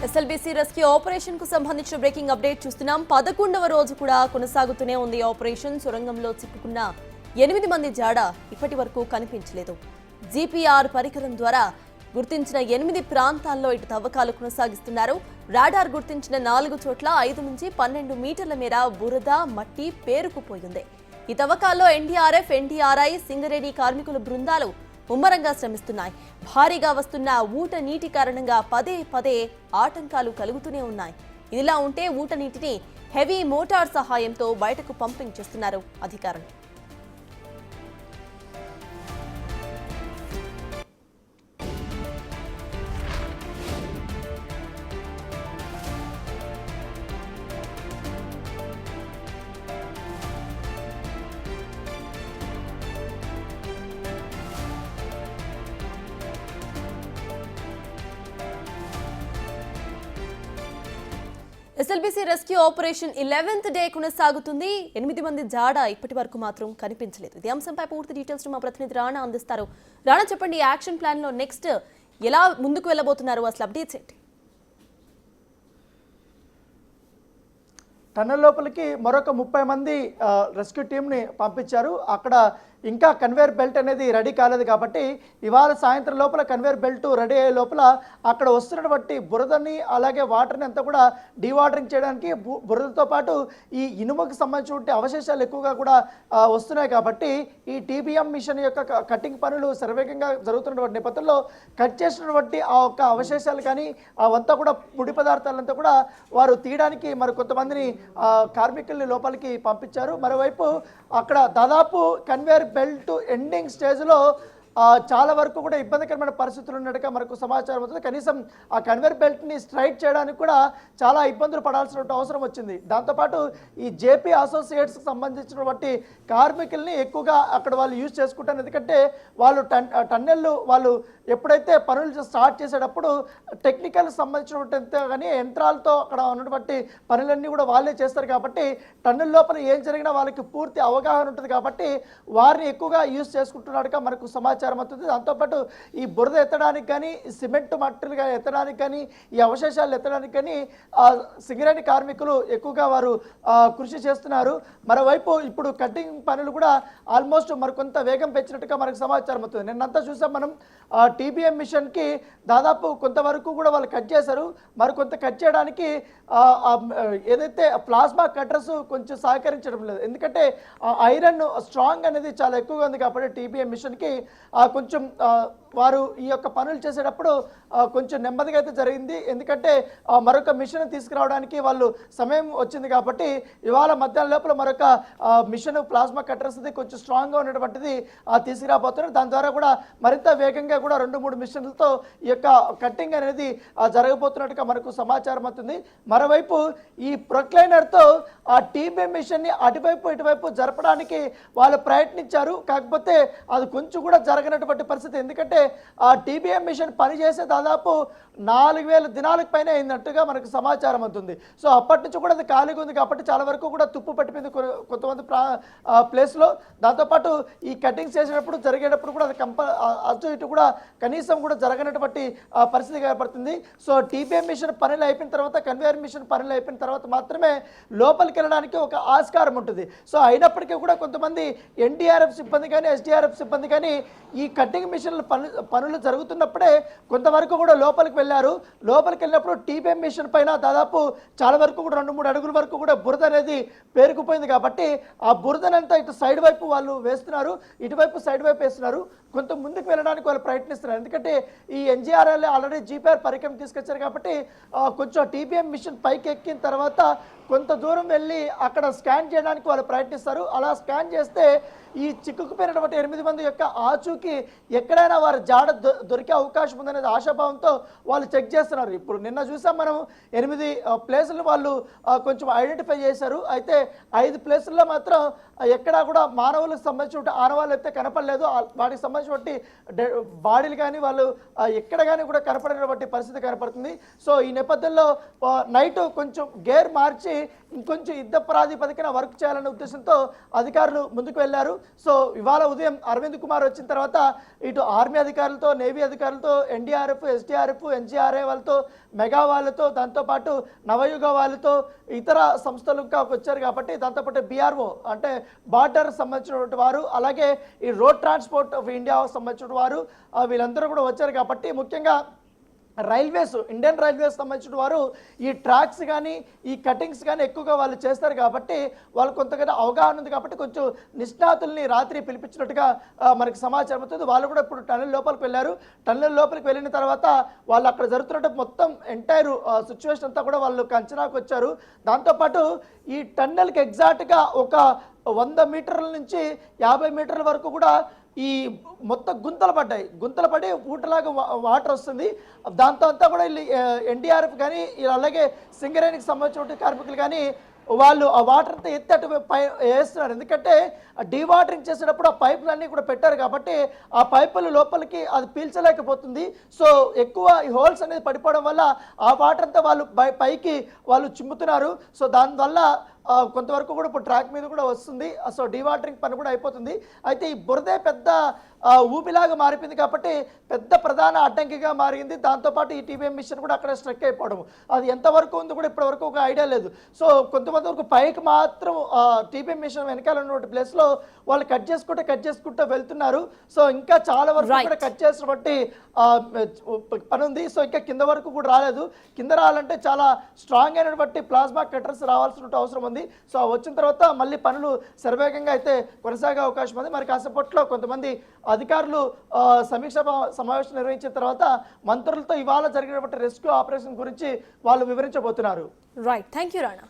SLBC rescue operation కు సంబంధించిన breaking update చూస్తున్నాం. 11వ రోజు కూడా కొనసాగుతూనే ఉంది ఆపరేషన్. సొరంగంలో చిక్కుకున్న 8 మంది జాడ ఇప్పటి వరకు కనిపించలేదు. జీపీఆర్ పరికరం ద్వారా గుర్తించిన 8 ప్రాంతాల్లో ఇటు తవ్వకాలు కొనసాగిస్తున్నారు. రాడార్ గుర్తించిన 4 చోట్ల 5 నుంచి 12 మీటర్ల మేర బురద, మట్టి పేరుకుపోయింది. ఈ తవ్వకాల్లో ఎన్డీఆర్ఎఫ్, ఎన్డీఆర్ఐ, సింగరేణి కార్మికుల బృందాలు ముమ్మరంగా శ్రమిస్తున్నాయి. భారీగా వస్తున్న ఊట నీటి కారణంగా పదే పదే ఆటంకాలు కలుగుతూనే ఉన్నాయి. ఇదిలా ఉంటే ఊట నీటిని హెవీ మోటార్ సహాయంతో బయటకు పంపింగ్ చేస్తున్నారు అధికారులు. SLBC rescue operation 11th day కొనసాగుతుంది. 8 మంది జాడ ఇప్పటి వరకు మాత్రం కనిపించలేదు. ఈ అంశంపై పూర్తి డీటెయిల్స్ మా ప్రతినిధి రాణా అందిస్తారు. రాణా, చెప్పండి, యాక్షన్ ప్లాన్ లో నెక్స్ట్ ఎలా ముందుకు వెళ్ళబోతున్నారు? అసలు అప్డేట్స్ ఏంటి? టన్నెల్ లోపలికి మరొక 30 మంది రెస్క్యూ టీంని పంపించారు. అక్కడ ఇంకా కన్వేర్ బెల్ట్ అనేది రెడీ కాలేదు కాబట్టి ఇవాళ సాయంత్రం లోపల కన్వేర్ బెల్ట్ రెడీ అయ్యే లోపల అక్కడ వస్తున్నటువంటి బురదని అలాగే వాటర్ని అంతా కూడా డీవాటరింగ్ చేయడానికి బురదతో పాటు ఈ ఇనుముకు సంబంధించిన అవశేషాలు ఎక్కువగా కూడా వస్తున్నాయి కాబట్టి ఈ టీబీఎం మిషన్ యొక్క కటింగ్ పనులు శరవేగంగా జరుగుతున్నటువంటి నేపథ్యంలో కట్ చేసినటువంటి ఆ ఒక్క అవశేషాలు కానీ అవంతా కూడా ముడి పదార్థాలంతా కూడా వారు తీయడానికి మరి కొంతమందిని కార్మికుల్ని లోపలికి పంపించారు. మరోవైపు అక్కడ దాదాపు కన్వేర్ బెల్ట్ ఎండింగ్ స్టేజ్లో చాలా వరకు కూడా ఇబ్బందికరమైన పరిస్థితులు ఉన్నట్టుగా మనకు సమాచారం అవుతుంది. కనీసం ఆ కన్వేర్ బెల్ట్ని స్ట్రైట్ చేయడానికి కూడా చాలా ఇబ్బందులు పడాల్సిన అవసరం వచ్చింది. దాంతోపాటు ఈ జేపీ అసోసియేట్స్కి సంబంధించినటువంటి కార్మికుల్ని ఎక్కువగా అక్కడ వాళ్ళు యూజ్ చేసుకుంటారు. ఎందుకంటే వాళ్ళు టన్నెళ్ళు వాళ్ళు ఎప్పుడైతే పనులు స్టార్ట్ చేసేటప్పుడు టెక్నికల్ సంబంధించినటువంటి కానీ యంత్రాలతో అక్కడ ఉన్నటువంటి పనులన్నీ కూడా వాళ్ళే చేస్తారు కాబట్టి టన్నెల్ లోపల ఏం జరిగినా వాళ్ళకి పూర్తి అవగాహన ఉంటుంది కాబట్టి వారిని ఎక్కువగా యూజ్ చేసుకుంటున్నట్టుగా మనకు సమాచారం అవుతుంది. దాంతోపాటు ఈ బురద ఎత్తడానికి కానీ సిమెంట్ మట్టిలుగా ఎత్తడానికి కానీ ఈ అవశేషాలు ఎత్తడానికి కానీ సింగరేణి కార్మికులు ఎక్కువగా వారు కృషి చేస్తున్నారు. మరోవైపు ఇప్పుడు కటింగ్ పనులు కూడా ఆల్మోస్ట్ మరికొంత వేగం పెంచినట్టుగా మనకు సమాచారం అవుతుంది. నిన్నంతా చూసాం మనం టీబీఎం మిషన్కి దాదాపు కొంతవరకు కూడా వాళ్ళు కట్ చేశారు. మరికొంత కట్ చేయడానికి ఏదైతే ప్లాస్మా కట్టర్స్ కొంచెం సహకరించడం లేదు. ఎందుకంటే ఐరన్ స్ట్రాంగ్ అనేది చాలా ఎక్కువగా ఉంది కాబట్టి టీబీఎం మిషన్కి కొంచెం వారు ఈ యొక్క పనులు చేసేటప్పుడు కొంచెం నెమ్మదిగా అయితే జరిగింది. ఎందుకంటే మరొక మిషన్ తీసుకురావడానికి వాళ్ళు సమయం వచ్చింది కాబట్టి ఇవాళ మధ్యాహ్నం లోపల మరొక మిషన్ ప్లాస్మా కట్టర్స్ది కొంచెం స్ట్రాంగ్గా ఉన్నటువంటిది తీసుకురాబోతున్నారు. దాని ద్వారా కూడా మరింత వేగంగా కూడా 2-3 మిషన్లతో ఈ యొక్క కట్టింగ్ అనేది జరగబోతున్నట్టుగా మనకు సమాచారం అవుతుంది. మరోవైపు ఈ ప్రొక్లైనర్తో ఆ టీబీఎం మిషన్ని అటువైపు ఇటువైపు జరపడానికి వాళ్ళు ప్రయత్నించారు. కాకపోతే అది కొంచెం కూడా జరగనటువంటి పరిస్థితి. ఎందుకంటే ఆ టీబీఎం మిషన్ పనిచేసే దాదాపు 4000 దినాలకు పైన అయిందట్టుగా మనకు సమాచారం అవుతుంది. సో అప్పటి నుంచి కూడా అది ఖాళీగా ఉంది కాబట్టి చాలా వరకు కూడా తుప్పు పట్టిపోయింది కొంతమంది ప్లేస్లో. దాంతోపాటు ఈ కటింగ్స్ చేసేటప్పుడు జరిగేటప్పుడు కూడా అది అటు ఇటు కూడా కనీసం కూడా జరగనటువంటి పరిస్థితి ఏర్పడుతుంది. సో టీబీఎం మిషన్ పనులు అయిపోయిన తర్వాత కన్వేయర్ మిషన్ పనులు అయిపోయిన తర్వాత మాత్రమే లోపలికి వెళ్ళడానికి ఒక ఆస్కారం ఉంటుంది. సో అయినప్పటికీ కూడా కొంతమంది ఎన్డీఆర్ఎఫ్ సిబ్బంది కానీ ఎస్డీఆర్ఎఫ్ సిబ్బంది కానీ ఈ కటింగ్ మిషన్లు పనులు జరుగుతున్నప్పుడే కొంతవరకు కూడా లోపలికి వెళ్ళారు. లోపలికి వెళ్ళినప్పుడు టీబీఎం మిషన్ పైన దాదాపు చాలా వరకు కూడా 2-3 అడుగుల వరకు కూడా బురద అనేది పేరుకుపోయింది కాబట్టి ఆ బురదనంతా ఇటు సైడ్ వైపు వాళ్ళు వేస్తున్నారు, ఇటువైపు సైడ్ వైపు వేస్తున్నారు. కొంత ముందుకు వెళ్ళడానికి వాళ్ళు ప్రయత్నిస్తున్నారు. ఎందుకంటే ఈ ఎన్జీఆర్ఎల్ ఆల్రెడీ జీపీఆర్ పరికరం తీసుకొచ్చారు కాబట్టి కొంచెం టీబీఎం మిషన్ పైకి ఎక్కిన తర్వాత కొంత దూరం వెళ్ళి అక్కడ స్కాన్ చేయడానికి వాళ్ళు ప్రయత్నిస్తారు. అలా స్కాన్ చేస్తే ఈ చిక్కుకుపోయినటువంటి 8 మంది యొక్క ఆచూకీ ఎక్కడైనా వారి జాడ దొరికే అవకాశం ఉందనేది ఆశాభావంతో వాళ్ళు చెక్ చేస్తున్నారు. ఇప్పుడు నిన్న చూసాం మనం 8 ప్లేసులు వాళ్ళు కొంచెం ఐడెంటిఫై చేశారు. అయితే 5 ప్లేసుల్లో మాత్రం ఎక్కడా కూడా మానవులకు సంబంధించిన ఆనవాళ్ళు అయితే కనపడలేదు. వాటికి సంబంధించి సంబంధించినటువంటి బాడీలు కానీ వాళ్ళు ఎక్కడ కానీ కూడా కనపడినటువంటి పరిస్థితి కనపడుతుంది. సో ఈ నేపథ్యంలో నైట్ కొంచెం గేర్ మార్చి ఇంకొంచెం యుద్ధ ప్రాతిపదికన వర్క్ చేయాలనే ఉద్దేశంతో అధికారులు ముందుకు వెళ్ళారు. సో ఇవాళ ఉదయం అరవింద్ కుమార్ వచ్చిన తర్వాత ఇటు ఆర్మీ అధికారులతో, నేవీ అధికారులతో, ఎన్డీఆర్ఎఫ్, ఎస్డీఆర్ఎఫ్, ఎన్జీఆర్ఏ వాళ్ళతో, మెగా వాళ్ళతో, దాంతోపాటు నవయుగ వాళ్ళతో, ఇతర సంస్థలు వచ్చారు కాబట్టి దాంతోపాటు బీఆర్ఓ అంటే బార్డర్ సంబంధించినటువంటి వారు, అలాగే ఈ రోడ్ ట్రాన్స్పోర్ట్ ఆఫ్ ఇండియా సంబంధించిన వారు వీళ్ళందరూ కూడా వచ్చారు కాబట్టి ముఖ్యంగా రైల్వేస్, ఇండియన్ రైల్వేస్ సంబంధించిన వారు ఈ ట్రాక్స్ కానీ ఈ కటింగ్స్ కానీ ఎక్కువగా వాళ్ళు చేస్తారు కాబట్టి వాళ్ళు కొంతగా అవగాహన ఉంది కాబట్టి కొంచెం నిష్ణాతుల్ని రాత్రి పిలిపించినట్టుగా మనకి సమాచారం అవుతుంది. వాళ్ళు కూడా ఇప్పుడు టన్నెల్ లోపలికి వెళ్ళారు. టన్నెల్ లోపలికి వెళ్ళిన తర్వాత వాళ్ళు అక్కడ జరుగుతున్నట్టు మొత్తం ఎంటైర్ సిచ్యువేషన్ అంతా కూడా వాళ్ళు అంచనాకు వచ్చారు. దాంతోపాటు ఈ టన్నెల్కి ఎగ్జాక్ట్గా ఒక 100 మీటర్ల నుంచి 50 మీటర్ల వరకు కూడా ఈ మొత్తం గుంతలు పడి ఊటలాగా వాటర్ వస్తుంది. దాంతో అంతా కూడా ఎన్డీఆర్ఎఫ్ కానీ అలాగే సింగరేణికి సంబంధించిన కార్మికులు కానీ వాళ్ళు ఆ వాటర్ అంతా ఎత్తి అటు వేస్తున్నారు. ఎందుకంటే డీవాటరింగ్ చేసేటప్పుడు ఆ పైపులన్నీ కూడా పెట్టారు కాబట్టి ఆ పైపులు లోపలికి అది పీల్చలేకపోతుంది. సో ఎక్కువ ఈ హోల్స్ అనేది పడిపోవడం వల్ల ఆ వాటర్ అంతా వాళ్ళు పైకి వాళ్ళు చిమ్ముతున్నారు. సో దానివల్ల కొంతవరకు కూడా ఇప్పుడు ట్రాక్ మీద కూడా వస్తుంది. సో డీవాటరింగ్ పని కూడా అయిపోతుంది. అయితే ఈ బురదే పెద్ద ఊపిలాగా మారిపోయింది కాబట్టి పెద్ద ప్రధాన అడ్డంకిగా మారింది. దాంతోపాటు ఈ టీబీఎం మిషన్ కూడా అక్కడ స్ట్రక్ అయిపోవడం, అది ఎంతవరకు ఉంది కూడా ఇప్పటివరకు ఒక ఐడియా లేదు. సో కొంతమంది వరకు పైకి మాత్రం టీబీఎం మిషన్ వెనకాల ఉన్నటువంటి ప్లేస్లో వాళ్ళు కట్ చేసుకుంటూ వెళ్తున్నారు. సో ఇంకా చాలా వరకు కూడా కట్ చేసినటువంటి పని ఉంది. సో ఇంకా కింద వరకు కూడా రాలేదు. కింద రావాలంటే చాలా స్ట్రాంగ్ అయినటువంటి ప్లాస్మా కట్టర్స్ రావాల్సిన అవసరం ఉంది. సో వచ్చిన తర్వాత మళ్ళీ పనులు శరవేగంగా అయితే కొనసాగే అవకాశం ఉంది. మరి కాసేపట్లో కొంతమంది అధికారులు సమీక్ష సమావేశం నిర్వహించిన తర్వాత మంత్రులతో ఇవాళ జరిగినటువంటి రెస్క్యూ ఆపరేషన్ గురించి వాళ్ళు వివరించబోతున్నారు. Right, thank you Rana.